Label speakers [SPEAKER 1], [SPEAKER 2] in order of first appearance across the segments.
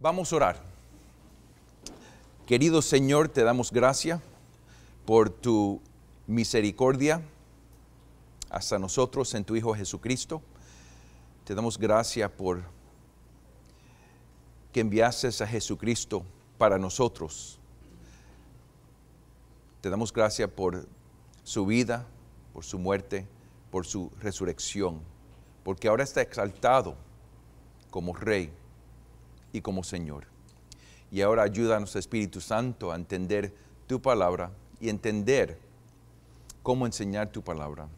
[SPEAKER 1] Vamos a orar. Querido Señor, te damos gracias por tu misericordia hasta nosotros en tu Hijo Jesucristo. Te damos gracias por que enviaste a Jesucristo para nosotros. Te damos gracias por su vida, por su muerte, por su resurrección, porque ahora está exaltado como Rey y como Señor. Y ahora ayúdanos, Espíritu Santo, a entender tu palabra y entender cómo enseñar tu palabra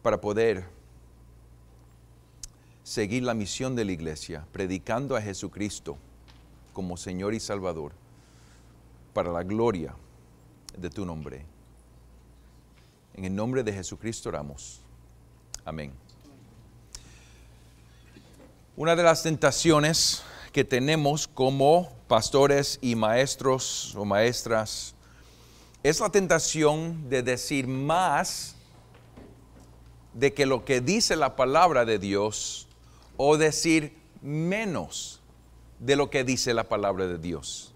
[SPEAKER 1] para poder seguir la misión de la iglesia, predicando a Jesucristo como Señor y Salvador, para la gloria de tu nombre. En el nombre de Jesucristo oramos. Amén. Una de las tentaciones que tenemos como pastores y maestros o maestras es la tentación de decir más de que lo que dice la palabra de Dios o decir menos de lo que dice la palabra de Dios.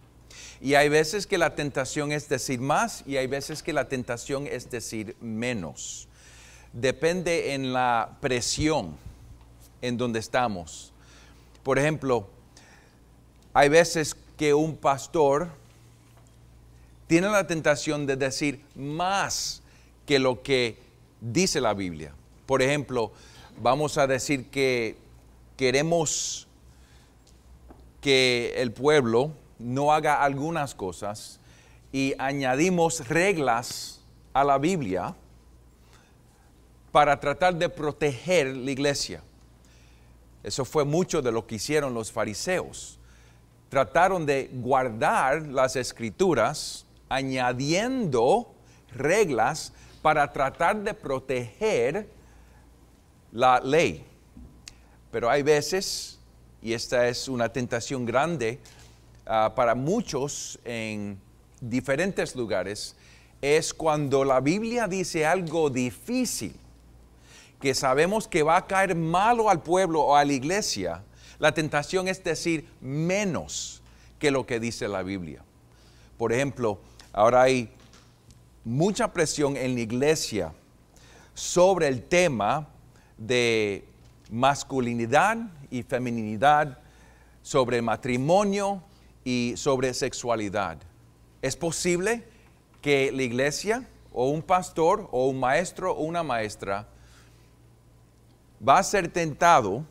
[SPEAKER 1] Y hay veces que la tentación es decir más y hay veces que la tentación es decir menos. Depende en la presión en donde estamos. Por ejemplo, hay veces que un pastor tiene la tentación de decir más que lo que dice la Biblia. Por ejemplo, vamos a decir que queremos que el pueblo no haga algunas cosas y añadimos reglas a la Biblia para tratar de proteger la iglesia. Eso fue mucho de lo que hicieron los fariseos. Trataron de guardar las escrituras añadiendo reglas para tratar de proteger la ley. Pero hay veces, y esta es una tentación grande para muchos en diferentes lugares, es cuando la Biblia dice algo difícil, que sabemos que va a caer malo al pueblo o a la iglesia. La tentación es decir menos que lo que dice la Biblia. Por ejemplo, ahora hay mucha presión en la iglesia sobre el tema de masculinidad y feminidad, sobre matrimonio y sobre sexualidad. ¿Es posible que la iglesia o un pastor o un maestro o una maestra va a ser tentado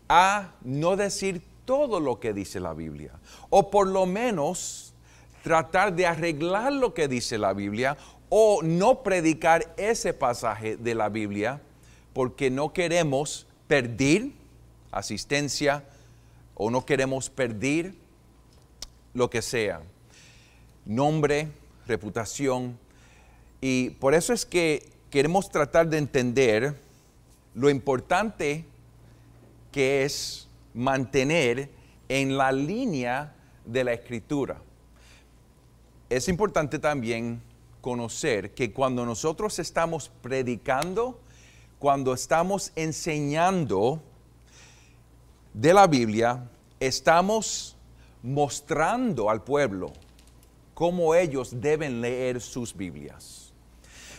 [SPEAKER 1] a no decir todo lo que dice la Biblia, o por lo menos tratar de arreglar lo que dice la Biblia, o no predicar ese pasaje de la Biblia, porque no queremos perder asistencia, o no queremos perder lo que sea, nombre, reputación, y por eso es que queremos tratar de entender lo importante que es mantener en la línea de la Escritura. Es importante también conocer que cuando nosotros estamos predicando, cuando estamos enseñando de la Biblia, estamos mostrando al pueblo cómo ellos deben leer sus Biblias.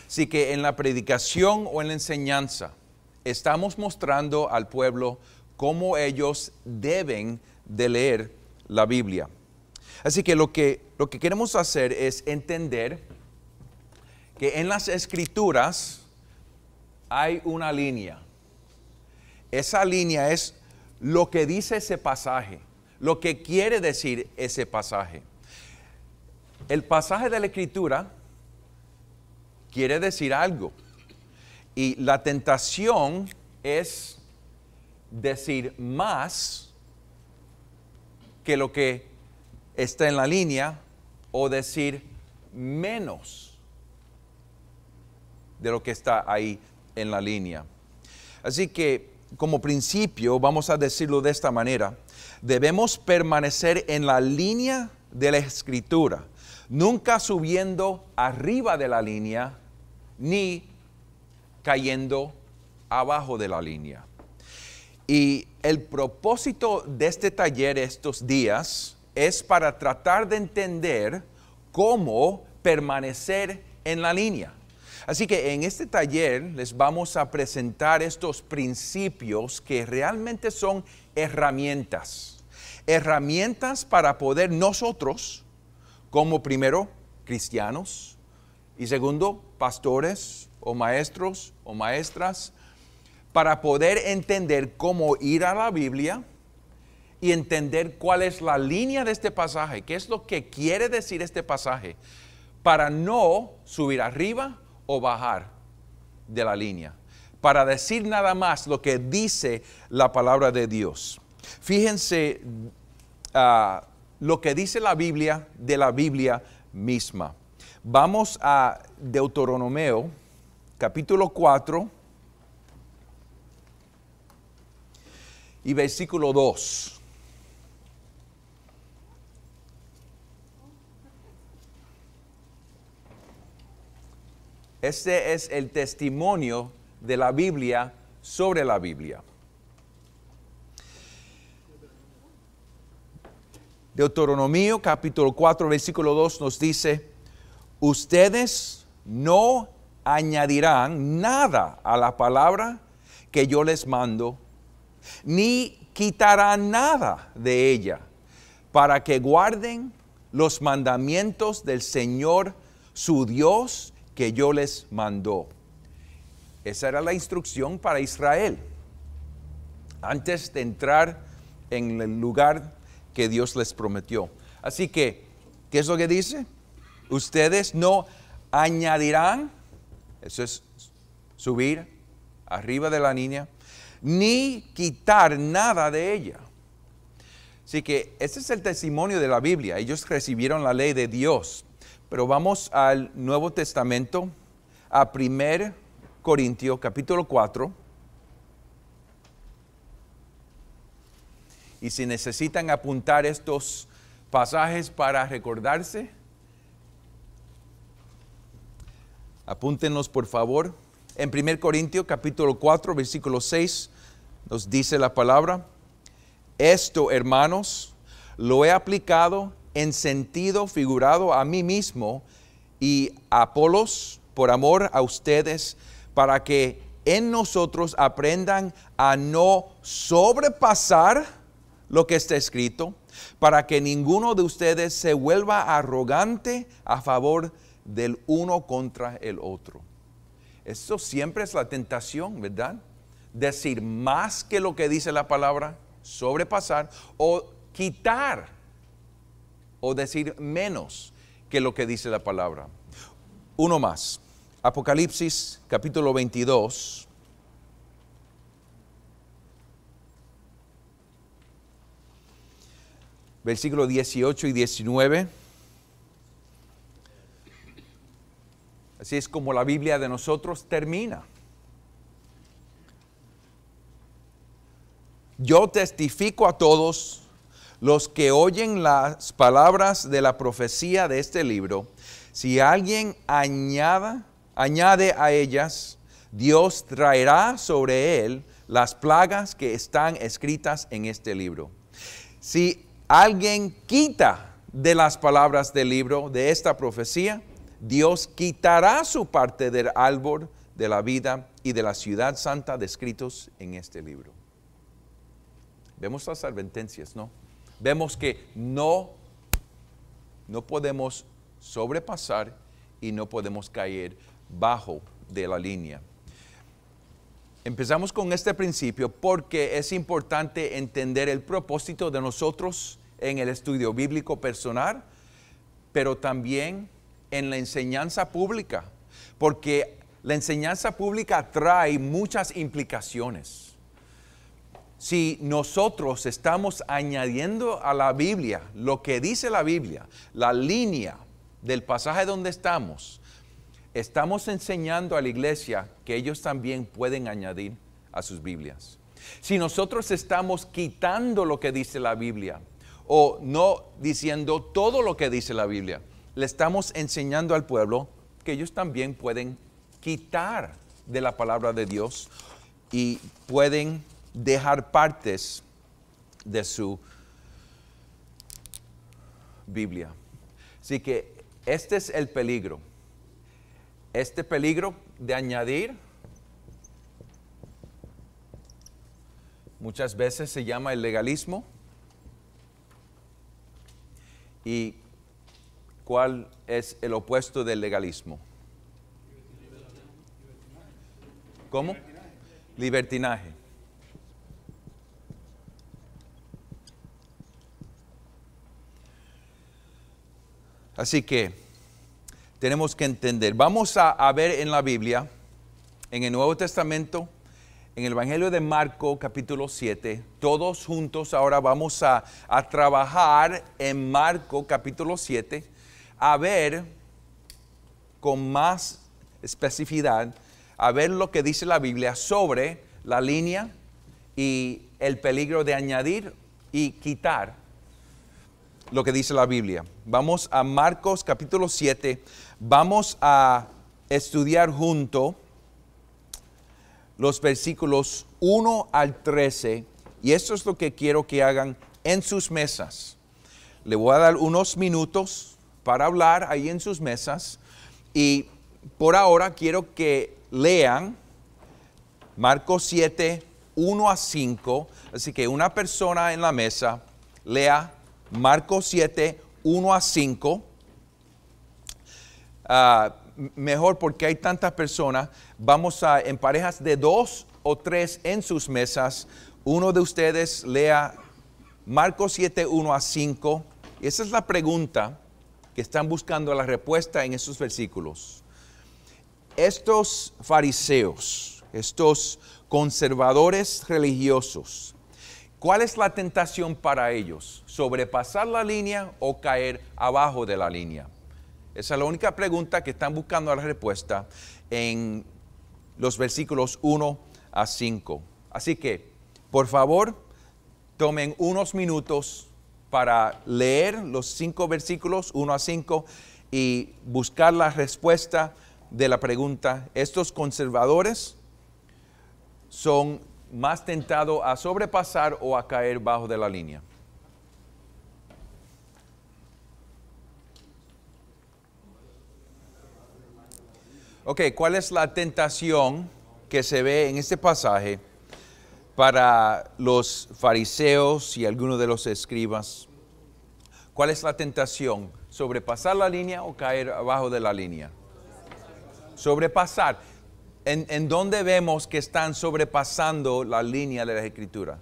[SPEAKER 1] Así que en la predicación o en la enseñanza, estamos mostrando al pueblo cómo ellos deben de leer la Biblia. Así que lo que queremos hacer es entender que en las Escrituras hay una línea. Esa línea es lo que dice ese pasaje, lo que quiere decir ese pasaje. El pasaje de la Escritura quiere decir algo. Y la tentación es decir más que lo que está en la línea o decir menos de lo que está ahí en la línea. Así que como principio, vamos a decirlo de esta manera, debemos permanecer en la línea de la Escritura, nunca subiendo arriba de la línea ni cayendo abajo de la línea. Y el propósito de este taller estos días es para tratar de entender cómo permanecer en la línea. Así que en este taller les vamos a presentar estos principios que realmente son herramientas. Herramientas para poder nosotros, como primero cristianos y segundo pastores o maestros o maestras, para poder entender cómo ir a la Biblia y entender cuál es la línea de este pasaje, qué es lo que quiere decir este pasaje, para no subir arriba o bajar de la línea, para decir nada más lo que dice la palabra de Dios. Fíjense lo que dice la Biblia de la Biblia misma. Vamos a Deuteronomio, capítulo 4, y versículo 2. Este es el testimonio de la Biblia sobre la Biblia. Deuteronomio capítulo 4 versículo 2 nos dice: ustedes no añadirán nada a la palabra que yo les mando, ni quitarán nada de ella, para que guarden los mandamientos del Señor su Dios que yo les mandó. Esa era la instrucción para Israel antes de entrar en el lugar que Dios les prometió. Así que, ¿qué es lo que dice? Ustedes no añadirán, eso es subir arriba de la línea, ni quitar nada de ella. Así que ese es el testimonio de la Biblia. Ellos recibieron la ley de Dios. Pero vamos al Nuevo Testamento, a 1 Corintios capítulo 4. Y si necesitan apuntar estos pasajes para recordarse, apúntenlos por favor. En 1 Corintios capítulo 4, versículo 6, nos dice la palabra: esto, hermanos, lo he aplicado en sentido figurado a mí mismo y a Apolos por amor a ustedes, para que en nosotros aprendan a no sobrepasar lo que está escrito, para que ninguno de ustedes se vuelva arrogante a favor del uno contra el otro. Eso siempre es la tentación, ¿verdad? Decir más que lo que dice la palabra, sobrepasar, o quitar, o decir menos que lo que dice la palabra. Uno más. Apocalipsis capítulo 22. Versículo 18 y 19. Así es como la Biblia de nosotros termina. Yo testifico a todos los que oyen las palabras de la profecía de este libro. Si alguien añade a ellas, Dios traerá sobre él las plagas que están escritas en este libro. Si alguien quita de las palabras del libro de esta profecía, Dios quitará su parte del árbol de la vida y de la ciudad santa descritos en este libro. Vemos las advertencias, ¿no? Vemos que no podemos sobrepasar y no podemos caer bajo de la línea. Empezamos con este principio porque es importante entender el propósito de nosotros en el estudio bíblico personal, pero también en la enseñanza pública, porque la enseñanza pública trae muchas implicaciones. Si nosotros estamos añadiendo a la Biblia lo que dice la Biblia, la línea del pasaje donde estamos enseñando a la iglesia que ellos también pueden añadir a sus Biblias. Si nosotros estamos quitando lo que dice la Biblia o no diciendo todo lo que dice la Biblia, le estamos enseñando al pueblo que ellos también pueden quitar de la palabra de Dios y pueden dejar partes de su Biblia. Así que este es el peligro. Este peligro de añadir muchas veces se llama el legalismo. ¿Y cuál es el opuesto del legalismo? ¿Cómo? Libertinaje. Así que tenemos que entender. Vamos a ver en la Biblia, en el Nuevo Testamento, en el Evangelio de Marco, capítulo 7, todos juntos ahora vamos a trabajar en Marco, capítulo 7, a ver con más especificidad, a ver lo que dice la Biblia sobre la línea y el peligro de añadir y quitar lo que dice la Biblia. Vamos a Marcos capítulo 7, vamos a estudiar junto los versículos 1 al 13, y esto es lo que quiero que hagan en sus mesas. Le voy a dar unos minutos para hablar ahí en sus mesas, y por ahora quiero que lean Marcos 7, 1 a 5, así que una persona en la mesa lea Marcos 7, 1 a 5. Mejor porque hay tantas personas, vamos a en parejas de 2 o 3 en sus mesas. Uno de ustedes lea Marcos 7, 1 a 5. Y esa es la pregunta que están buscando la respuesta en esos versículos. Estos fariseos, estos conservadores religiosos, ¿cuál es la tentación para ellos? ¿Sobrepasar la línea o caer abajo de la línea? Esa es la única pregunta que están buscando la respuesta en los versículos 1 a 5. Así que, por favor, tomen unos minutos para leer los 5 versículos, 1 a 5, y buscar la respuesta de la pregunta. ¿Estos conservadores son más tentados a sobrepasar o a caer bajo de la línea? Ok, ¿cuál es la tentación que se ve en este pasaje para los fariseos y algunos de los escribas? ¿Cuál es la tentación? ¿Sobrepasar la línea o caer abajo de la línea? Sobrepasar. ¿En dónde vemos que están sobrepasando la línea de la Escritura?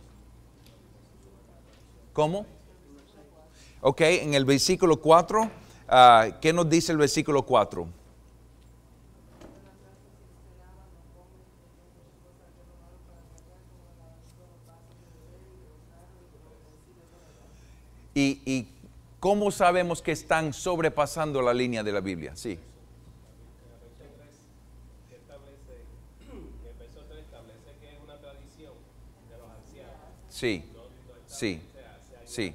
[SPEAKER 1] ¿Cómo? Ok, en el versículo 4, ¿qué nos dice el versículo 4? ¿Y cómo sabemos que están sobrepasando la línea de la Biblia? Sí. Sí, sí, sí,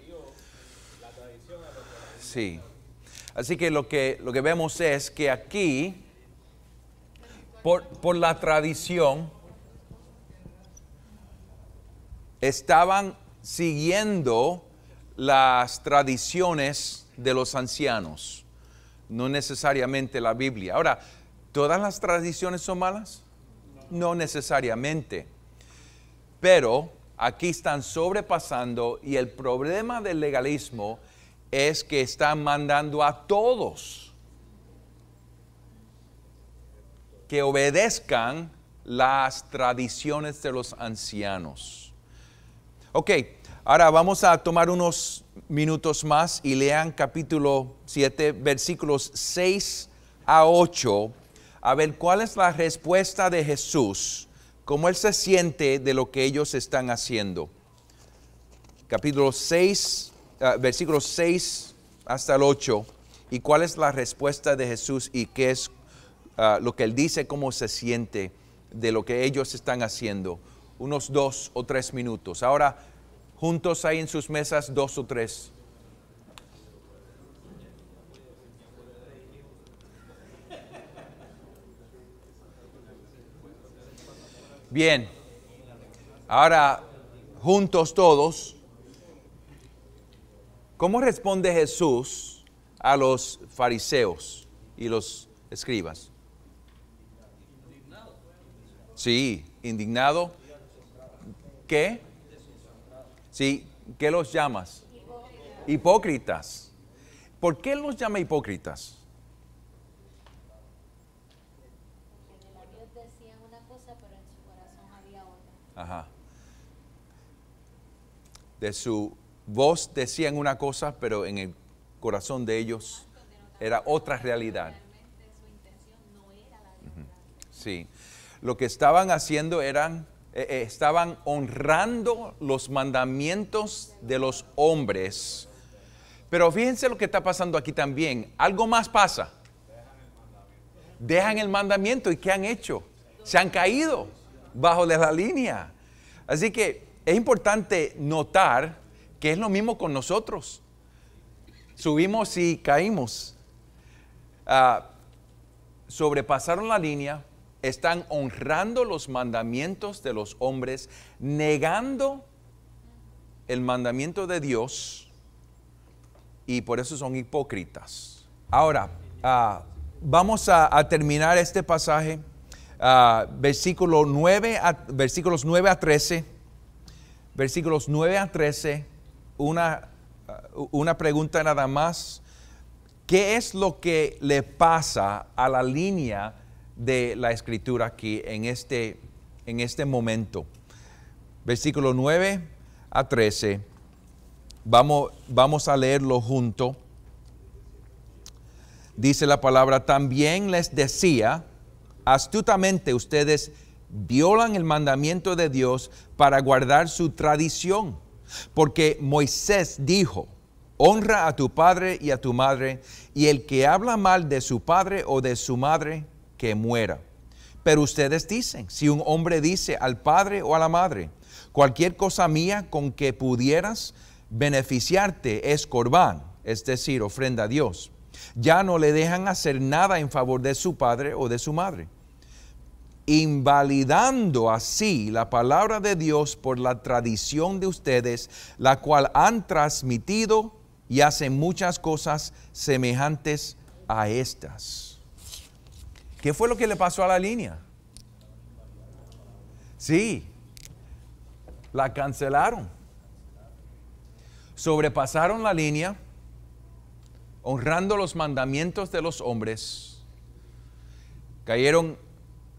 [SPEAKER 1] sí. Así que lo que vemos es que aquí, por la tradición, estaban siguiendo las tradiciones de los ancianos, no necesariamente la Biblia. Ahora, ¿todas las tradiciones son malas? No necesariamente, pero aquí están sobrepasando, y el problema del legalismo es que están mandando a todos que obedezcan las tradiciones de los ancianos. Ok, ahora vamos a tomar unos minutos más y lean capítulo 7, versículos 6 a 8, a ver cuál es la respuesta de Jesús, cómo Él se siente de lo que ellos están haciendo. Capítulo 6, versículos 6 hasta el 8, y cuál es la respuesta de Jesús y qué es lo que Él dice, cómo se siente de lo que ellos están haciendo. Unos 2 o 3 minutos. Ahora, juntos ahí en sus mesas, 2 o 3. Bien. Ahora, juntos todos, ¿cómo responde Jesús a los fariseos y los escribas? Sí, indignado. ¿Qué? Sí, ¿qué los llamas? Hipócritas. ¿Por qué los llama hipócritas?
[SPEAKER 2] Porque de labios decían una cosa, pero en su corazón había otra.
[SPEAKER 1] Ajá. De su voz decían una cosa, pero en el corazón de ellos era otra realidad.
[SPEAKER 2] Realmente su intención no era la de orar.
[SPEAKER 1] Sí. Lo que estaban haciendo estaban honrando los mandamientos de los hombres. Pero fíjense lo que está pasando aquí también. Algo más pasa. Dejan el mandamiento. ¿Y qué han hecho? Se han caído bajo de la línea. Así que es importante notar que es lo mismo con nosotros. Subimos y caímos. Sobrepasaron la línea. Están honrando los mandamientos de los hombres, negando el mandamiento de Dios, y por eso son hipócritas. Ahora, vamos a terminar este pasaje, versículos 9 a 13. Versículos 9 a 13, una pregunta nada más. ¿Qué es lo que le pasa a la línea de la escritura aquí en este momento? Versículo 9 a 13. Vamos a leerlo junto. Dice la palabra: también les decía, astutamente ustedes violan el mandamiento de Dios para guardar su tradición. Porque Moisés dijo: honra a tu padre y a tu madre, y el que habla mal de su padre o de su madre, que muera. Pero ustedes dicen: si un hombre dice al padre o a la madre, cualquier cosa mía con que pudieras beneficiarte es corbán, es decir, ofrenda a Dios, ya no le dejan hacer nada en favor de su padre o de su madre, invalidando así la palabra de Dios por la tradición de ustedes, la cual han transmitido, y hacen muchas cosas semejantes a estas. ¿Qué fue lo que le pasó a la línea? Sí, la cancelaron. Sobrepasaron la línea, honrando los mandamientos de los hombres. Cayeron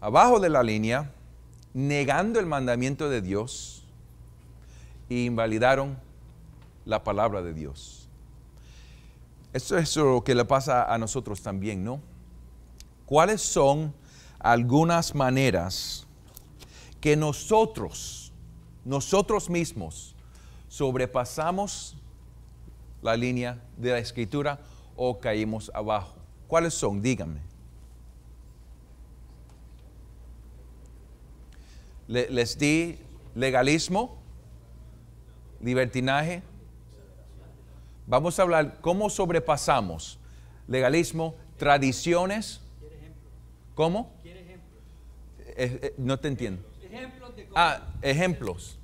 [SPEAKER 1] abajo de la línea, negando el mandamiento de Dios, e invalidaron la palabra de Dios. Eso es lo que le pasa a nosotros también, ¿no? ¿Cuáles son algunas maneras que nosotros mismos sobrepasamos la línea de la escritura o caímos abajo? ¿Cuáles son? Díganme. Les di legalismo, libertinaje. Vamos a hablar cómo sobrepasamos legalismo, tradiciones. ¿Cómo? No te entiendo.
[SPEAKER 3] Ejemplos de
[SPEAKER 1] Ejemplos.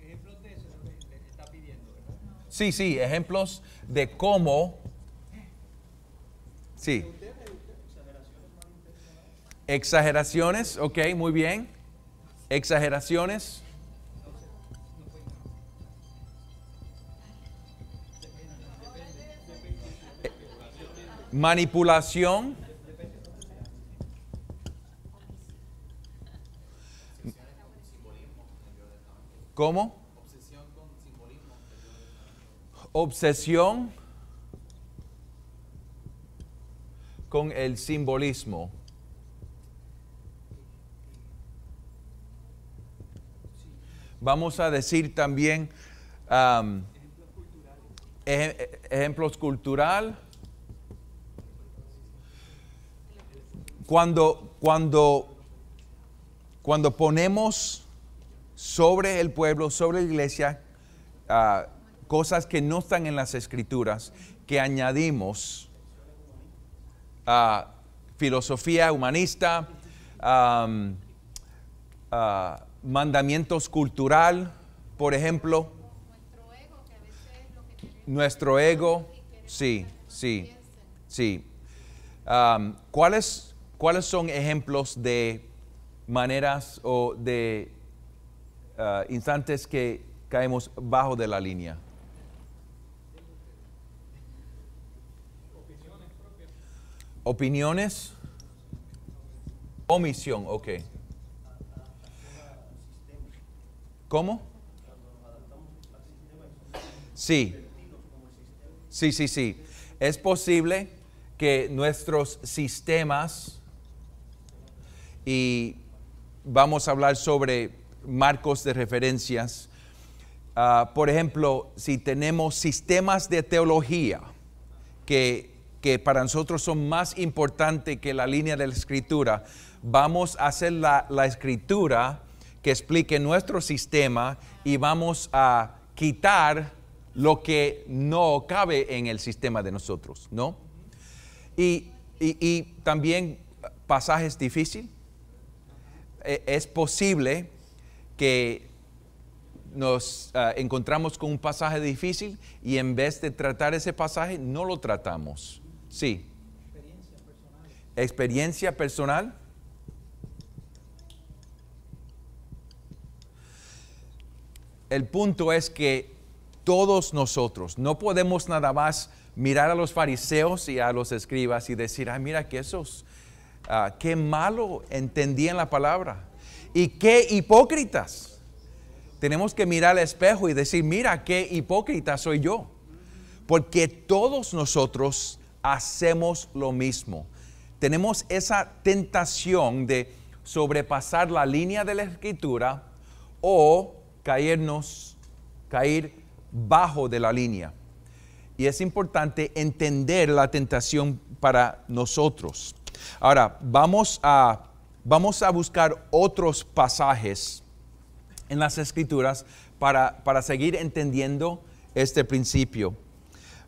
[SPEAKER 3] ejemplos de eso es lo que le está pidiendo, ¿verdad?
[SPEAKER 1] Sí, ejemplos de cómo. Sí. Exageraciones, ok, muy bien. Exageraciones. Manipulación. ¿Cómo? Obsesión con el simbolismo. Vamos a decir también ejemplos cultural. Cuando ponemos sobre el pueblo, sobre la iglesia, cosas que no están en las escrituras, que añadimos filosofía humanista, mandamientos cultural, por ejemplo.
[SPEAKER 2] Nuestro ego, que a veces es lo que tenemos.
[SPEAKER 1] Nuestro ego,
[SPEAKER 2] Y queremos
[SPEAKER 1] sí,
[SPEAKER 2] que
[SPEAKER 1] sí,
[SPEAKER 2] piensen.
[SPEAKER 1] sí. ¿Cuáles son ejemplos de maneras o de instantes que caemos bajo de la línea? Opiniones. Omisión, ok. ¿Cómo? Sí. Sí, sí, sí. Es posible que nuestros sistemas, y vamos a hablar sobre marcos de referencias, por ejemplo, si tenemos sistemas de teología que para nosotros son más importantes que la línea de la escritura, vamos a hacer la escritura que explique nuestro sistema y vamos a quitar lo que no cabe en el sistema de nosotros, ¿no? Y también pasajes difíciles. Es posible que nos encontramos con un pasaje difícil y en vez de tratar ese pasaje, no lo tratamos. Sí. Experiencia personal. El punto es que todos nosotros no podemos nada más mirar a los fariseos y a los escribas y decir, ay, mira que esos, qué malo entendían la palabra y qué hipócritas. Tenemos que mirar al espejo y decir, mira qué hipócrita soy yo. Porque todos nosotros hacemos lo mismo. Tenemos esa tentación de sobrepasar la línea de la escritura o caer bajo de la línea. Y es importante entender la tentación para nosotros. Ahora, vamos a buscar otros pasajes en las escrituras para seguir entendiendo este principio.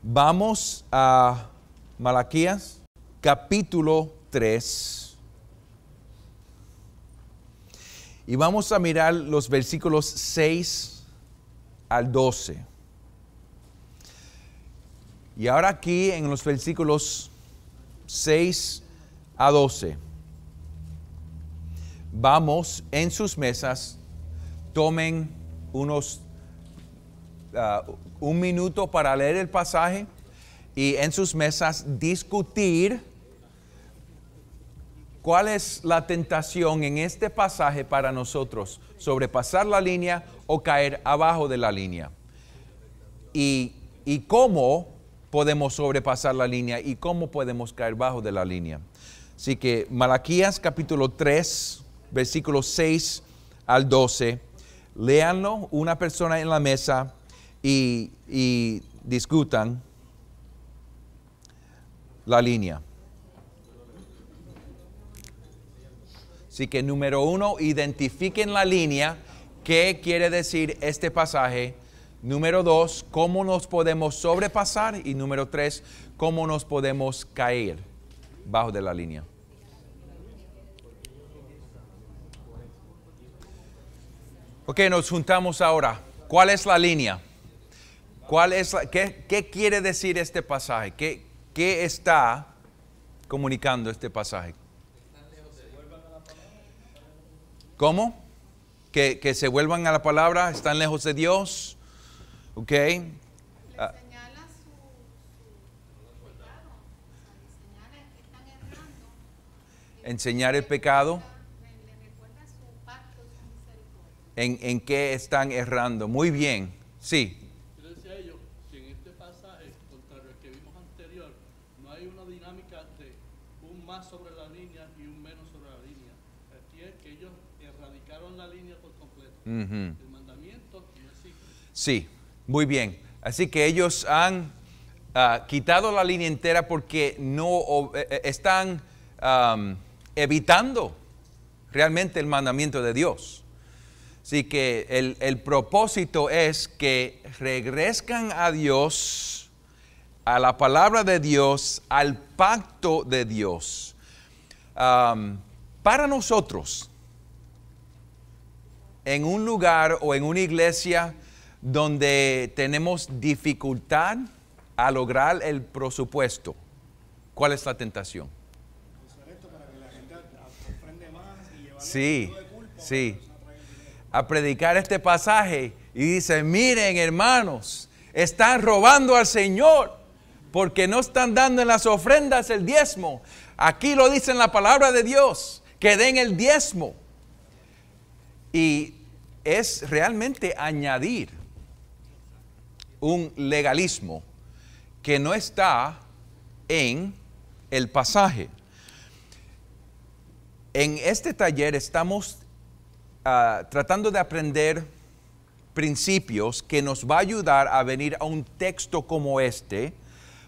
[SPEAKER 1] Vamos a Malaquías, capítulo 3. Y vamos a mirar los versículos 6 al 12. Y ahora aquí en los versículos 6 a 12. Vamos en sus mesas, tomen un minuto para leer el pasaje y en sus mesas discutir cuál es la tentación en este pasaje para nosotros, sobrepasar la línea o caer abajo de la línea. Y cómo podemos sobrepasar la línea y cómo podemos caer bajo de la línea. Así que Malaquías capítulo 3, versículos 6 al 12. Léanlo una persona en la mesa y discutan la línea. Así que número 1, identifiquen la línea. ¿Qué quiere decir este pasaje? Número 2, ¿cómo nos podemos sobrepasar? Y número 3, ¿cómo nos podemos caer bajo de la línea? Ok, nos juntamos ahora. ¿Cuál es la línea? ¿Qué quiere decir este pasaje? ¿Qué está comunicando este pasaje? ¿Cómo? Que se vuelvan a la palabra, están lejos de Dios. Ok.
[SPEAKER 2] Señala su pecado. Señala que están errando.
[SPEAKER 1] Enseñar el pecado.
[SPEAKER 2] Le recuerda su pacto, su misericordia.
[SPEAKER 1] ¿En qué están errando? Muy bien. Sí.
[SPEAKER 4] Yo decía a ellos que en este pasaje, contrario al que vimos anterior, no hay una dinámica de un más sobre la línea y un menos sobre la línea. Aquí es que ellos erradicaron la línea por completo.
[SPEAKER 1] Ujú.
[SPEAKER 4] El mandamiento no existe.
[SPEAKER 1] Sí, muy bien. Así que ellos han quitado la línea entera porque no están evitando realmente el mandamiento de Dios. Así que el propósito es que regresen a Dios, a la palabra de Dios, al pacto de Dios. Para nosotros, en un lugar o en una iglesia donde tenemos dificultad a lograr el presupuesto, ¿cuál es la tentación? Sí, sí. A predicar este pasaje y dice, miren hermanos, están robando al Señor porque no están dando en las ofrendas el diezmo. Aquí lo dice en la palabra de Dios, que den el diezmo. Y es realmente añadir un legalismo que no está en el pasaje. En este taller estamos tratando de aprender principios que nos va a ayudar a venir a un texto como este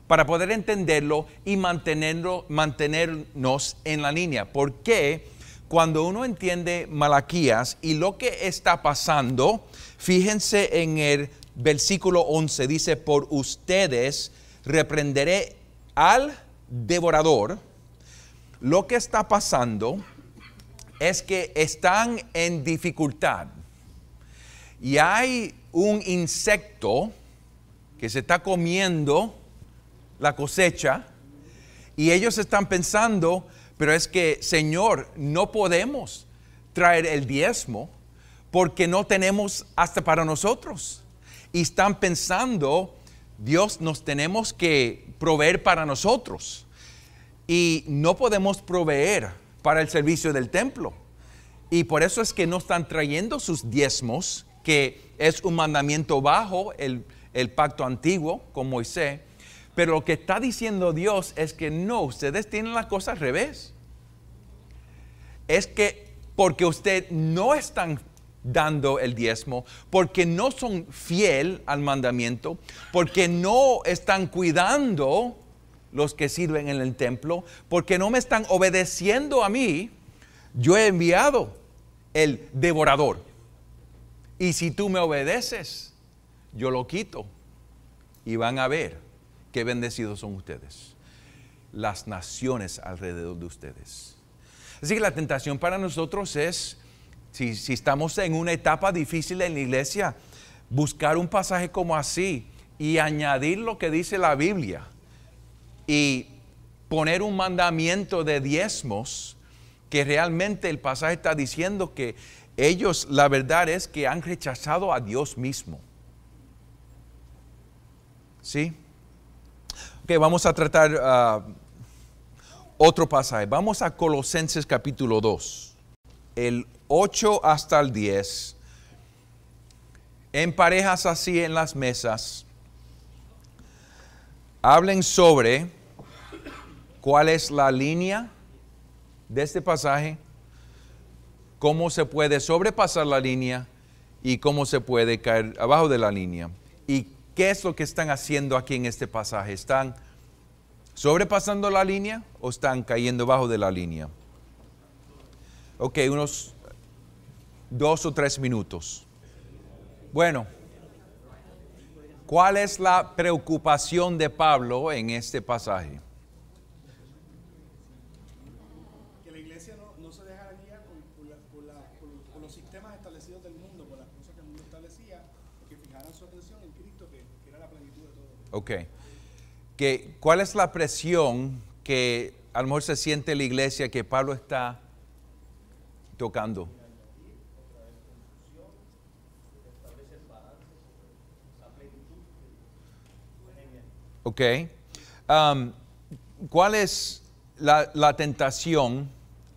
[SPEAKER 1] para poder entenderlo y mantenernos en la línea. Porque cuando uno entiende Malaquías y lo que está pasando, fíjense en el versículo 11, dice, por ustedes reprenderé al devorador. Lo que está pasando es que están en dificultad y hay un insecto que se está comiendo la cosecha y ellos están pensando, pero es que Señor, no podemos traer el diezmo porque no tenemos hasta para nosotros. Y están pensando, Dios, nos tenemos que proveer para nosotros y no podemos proveer para el servicio del templo. Y por eso es que no están trayendo sus diezmos, que es un mandamiento bajo el pacto antiguo con Moisés. Pero lo que está diciendo Dios es que no, ustedes tienen la cosa al revés. Es que porque ustedes no están dando el diezmo, porque no son fiel al mandamiento, porque no están cuidando los que sirven en el templo, porque no me están obedeciendo a mí, yo he enviado el devorador. Y si tú me obedeces, yo lo quito. Y van a ver qué bendecidos son ustedes, las naciones alrededor de ustedes. Así que la tentación para nosotros es, si estamos en una etapa difícil en la iglesia, buscar un pasaje como así y añadir lo que dice la Biblia y poner un mandamiento de diezmos que realmente el pasaje está diciendo que ellos, la verdad es que han rechazado a Dios mismo. ¿Sí? Ok, vamos a tratar otro pasaje. Vamos a Colosenses capítulo 2, el 8 hasta el 10. En parejas así en las mesas, hablen sobre cuál es la línea de este pasaje, cómo se puede sobrepasar la línea y cómo se puede caer abajo de la línea. ¿Y qué es lo que están haciendo aquí en este pasaje? ¿Están sobrepasando la línea o están cayendo abajo de la línea? Ok, unos 2 o 3 minutos. Bueno, ¿cuál es la preocupación de Pablo en este pasaje?
[SPEAKER 5] Que la iglesia no se dejara guiar por los sistemas establecidos del mundo, por las cosas que el mundo establecía, que fijaran su atención en Cristo, que era la plenitud de todo.
[SPEAKER 1] Ok. ¿Cuál es la presión que a lo mejor se siente la iglesia que Pablo está tocando? Ok. ¿Cuál es la tentación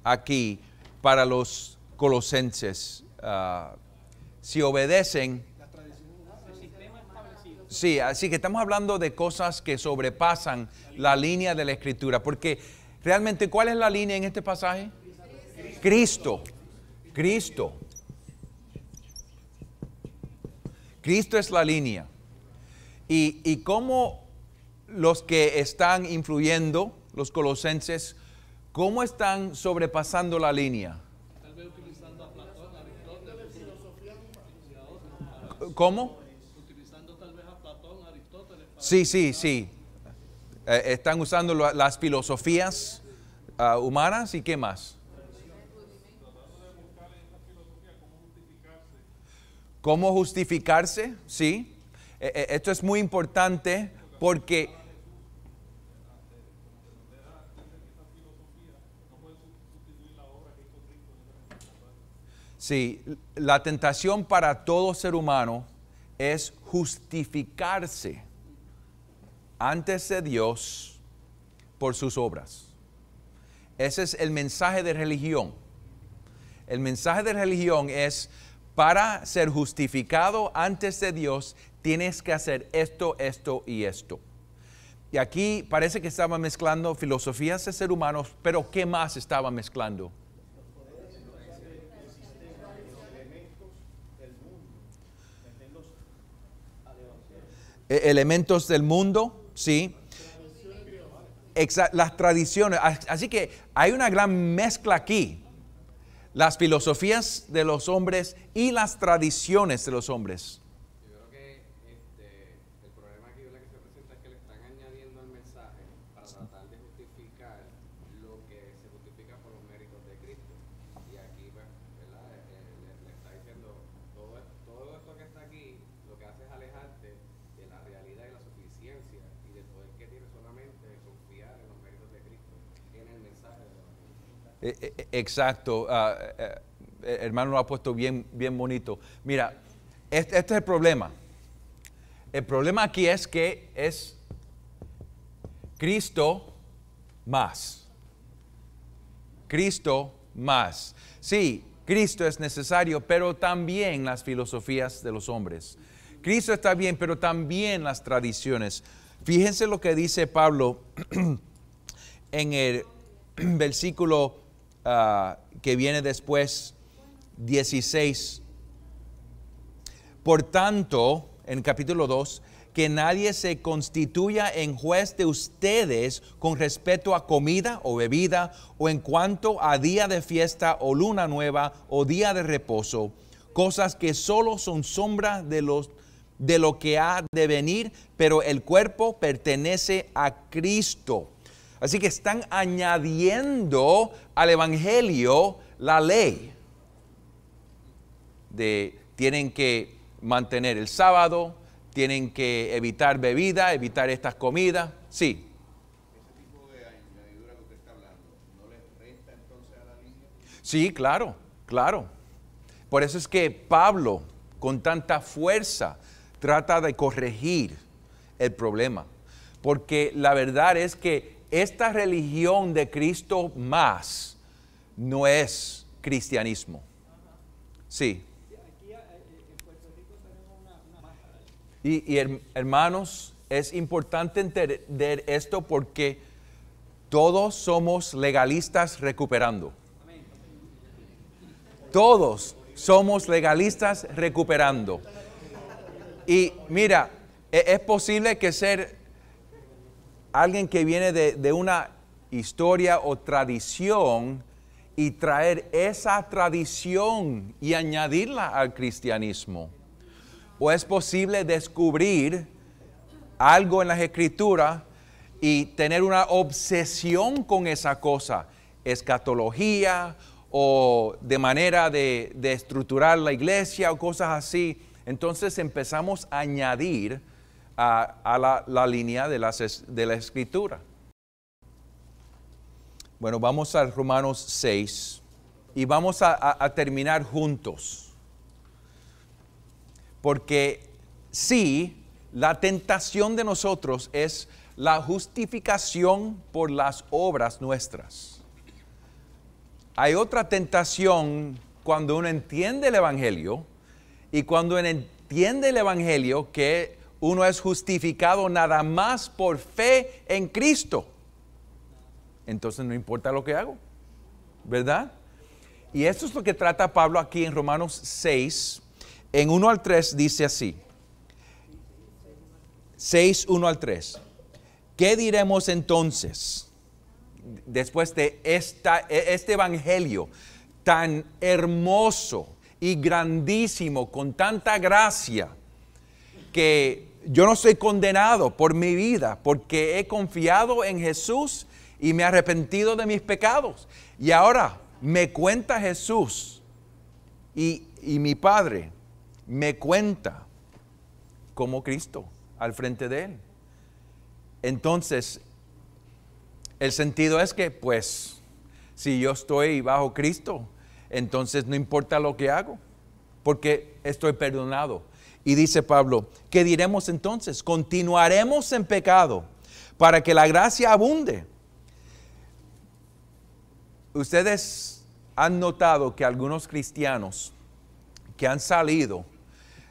[SPEAKER 1] aquí para los colosenses? Si obedecen. Sí, así que estamos hablando de cosas que sobrepasan la línea de la Escritura. Porque realmente, ¿cuál es la línea en este pasaje? Cristo. Cristo. Cristo es la línea. Y cómo los que están influyendo, los colosenses, ¿cómo están sobrepasando la línea?
[SPEAKER 4] Tal vez utilizando a Platón, Aristóteles.
[SPEAKER 1] ¿Cómo?
[SPEAKER 4] Utilizando tal vez a Platón, Aristóteles.
[SPEAKER 1] Sí. Están usando las filosofías humanas y qué más.
[SPEAKER 6] Tratando de buscar en esa filosofía cómo justificarse
[SPEAKER 1] ¿Cómo justificarse? Sí. Esto es muy importante porque sí, la tentación para todo ser humano es justificarse antes de Dios por sus obras. Ese es el mensaje de religión. El mensaje de religión es: para ser justificado antes de Dios, tienes que hacer esto, esto y esto. Y aquí parece que estaba mezclando filosofías de ser humanos, pero ¿qué más estaba mezclando? Elementos del mundo, sí. Las tradiciones. Así que hay una gran mezcla aquí. Las filosofías de los hombres y las tradiciones de los hombres.
[SPEAKER 6] Yo creo que el problema aquí, ¿verdad?, que se presenta es que le están añadiendo al mensaje para tratar de justificar lo que se justifica por los méritos de Cristo. Y aquí, pues, ¿verdad?, le está diciendo todo esto que está aquí, lo que hace es alejarte de la realidad y la suficiencia y del poder que tiene solamente confiar en los méritos de Cristo, en el mensaje de la Biblia.
[SPEAKER 1] Exacto. Hermano lo ha puesto bien bonito. Mira, este es el problema. El problema aquí es que es Cristo más. Cristo más. Sí, Cristo es necesario, pero también las filosofías de los hombres. Cristo está bien, pero también las tradiciones. Fíjense lo que dice Pablo en el versículo que viene después, 16. Por tanto, en capítulo 2, que nadie se constituya en juez de ustedes con respecto a comida o bebida, o en cuanto a día de fiesta o luna nueva o día de reposo, cosas que solo son sombra de lo que ha de venir, pero el cuerpo pertenece a Cristo. Así que están añadiendo al evangelio la ley de tienen que mantener el sábado, tienen que evitar bebida, evitar estas comidas. Sí.
[SPEAKER 7] Ese tipo de añadidura que usted está hablando, ¿no les resta entonces a la línea?
[SPEAKER 1] Sí, claro, claro. Por eso es que Pablo, con tanta fuerza, trata de corregir el problema. Porque la verdad es que esta religión de Cristo más no es cristianismo. Sí.
[SPEAKER 3] Aquí en Puerto Rico tenemos una máscara.
[SPEAKER 1] Y hermanos, es importante entender esto porque todos somos legalistas recuperando. Todos somos legalistas recuperando. Y mira, es posible que ser alguien que viene de una historia o tradición y traer esa tradición y añadirla al cristianismo. O es posible descubrir algo en las Escrituras y tener una obsesión con esa cosa, escatología o de manera de estructurar la iglesia o cosas así. Entonces empezamos a añadir a la línea de la Escritura. Bueno, vamos a Romanos 6 y vamos a terminar juntos. Porque sí, la tentación de nosotros es la justificación por las obras nuestras. Hay otra tentación cuando uno entiende el Evangelio y cuando uno entiende el Evangelio que uno es justificado nada más por fe en Cristo. Entonces no importa lo que hago, ¿verdad? Y esto es lo que trata Pablo aquí en Romanos 6, en 1 al 3 dice así. 6, 1 al 3. ¿Qué diremos entonces después de este evangelio tan hermoso y grandísimo, con tanta gracia, que yo no soy condenado por mi vida porque he confiado en Jesús y me he arrepentido de mis pecados? Y ahora me cuenta Jesús y mi Padre me cuenta como Cristo al frente de Él. Entonces, el sentido es que, pues, si yo estoy bajo Cristo, entonces no importa lo que hago, porque estoy perdonado. Y dice Pablo, ¿qué diremos entonces? ¿Continuaremos en pecado para que la gracia abunde? Ustedes han notado que algunos cristianos que han salido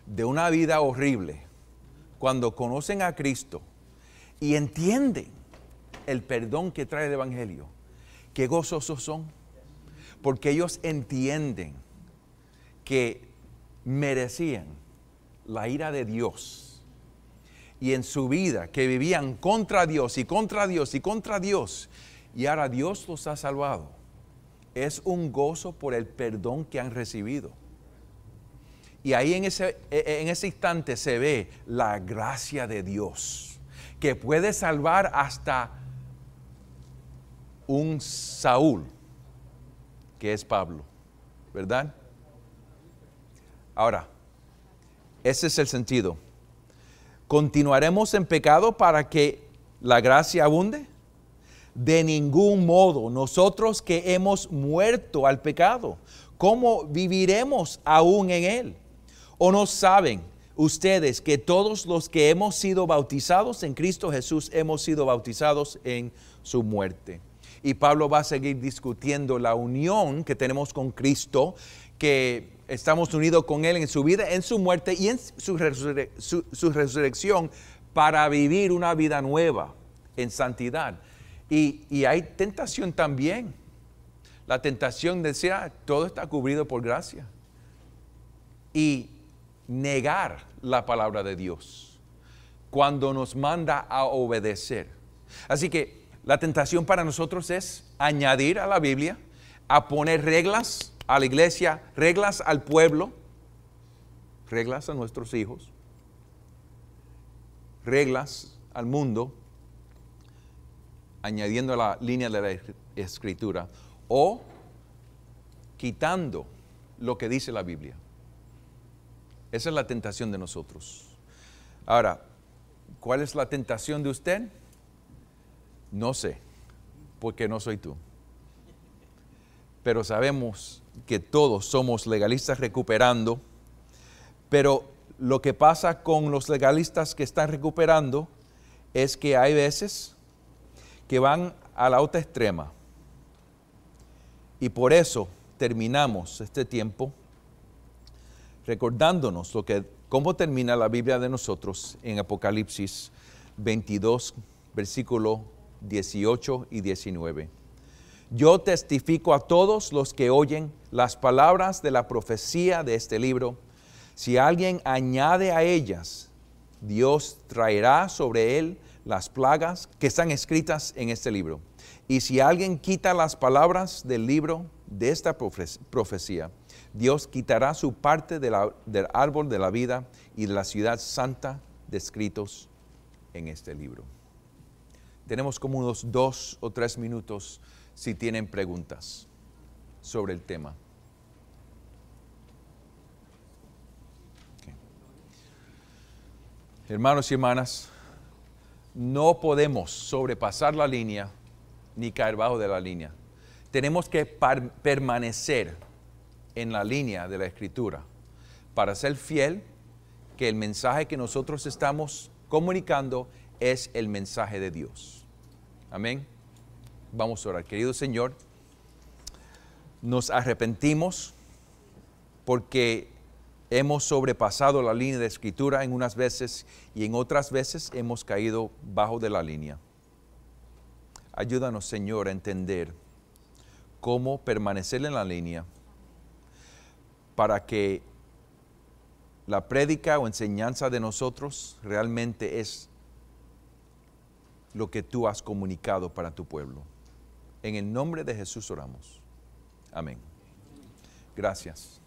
[SPEAKER 1] de una vida horrible, cuando conocen a Cristo y entienden el perdón que trae el Evangelio, qué gozosos son, porque ellos entienden que merecían la ira de Dios, y en su vida que vivían contra Dios y contra Dios y contra Dios, y ahora Dios los ha salvado. Es un gozo por el perdón que han recibido. Y ahí en ese instante se ve la gracia de Dios, que puede salvar hasta un Saúl, que es Pablo, ¿verdad? Ahora, ese es el sentido. ¿Continuaremos en pecado para que la gracia abunde? De ningún modo. Nosotros que hemos muerto al pecado, ¿cómo viviremos aún en él? ¿O no saben ustedes que todos los que hemos sido bautizados en Cristo Jesús hemos sido bautizados en su muerte? Y Pablo va a seguir discutiendo la unión que tenemos con Cristo, que estamos unidos con Él en su vida, en su muerte y en su resurrección, para vivir una vida nueva en santidad. Y hay tentación también. La tentación de decir, todo está cubrido por gracia. Y negar la palabra de Dios cuando nos manda a obedecer. Así que la tentación para nosotros es añadir a la Biblia, a poner reglas a la iglesia, reglas al pueblo, reglas a nuestros hijos, reglas al mundo, añadiendo a la línea de la Escritura, o quitando lo que dice la Biblia. Esa es la tentación de nosotros. Ahora, ¿cuál es la tentación de usted? No sé, porque no soy tú. Pero sabemos que todos somos legalistas recuperando, pero lo que pasa con los legalistas que están recuperando es que hay veces que van a la otra extrema. Y por eso terminamos este tiempo recordándonos cómo termina la Biblia de nosotros en Apocalipsis 22, versículo 18 y 19. Yo testifico a todos los que oyen las palabras de la profecía de este libro. Si alguien añade a ellas, Dios traerá sobre él las plagas que están escritas en este libro. Y si alguien quita las palabras del libro de esta profecía, Dios quitará su parte del árbol de la vida y de la ciudad santa descritos en este libro. Tenemos como unos 2 o 3 minutos si tienen preguntas sobre el tema. Okay. Hermanos y hermanas, no podemos sobrepasar la línea ni caer bajo de la línea. Tenemos que permanecer en la línea de la Escritura para ser fiel que el mensaje que nosotros estamos comunicando es el mensaje de Dios. Amén. Vamos a orar. Querido Señor, nos arrepentimos porque hemos sobrepasado la línea de Escritura en unas veces y en otras veces hemos caído bajo de la línea. Ayúdanos, Señor, a entender cómo permanecer en la línea para que la prédica o enseñanza de nosotros realmente es lo que tú has comunicado para tu pueblo. En el nombre de Jesús oramos. Amén. Gracias.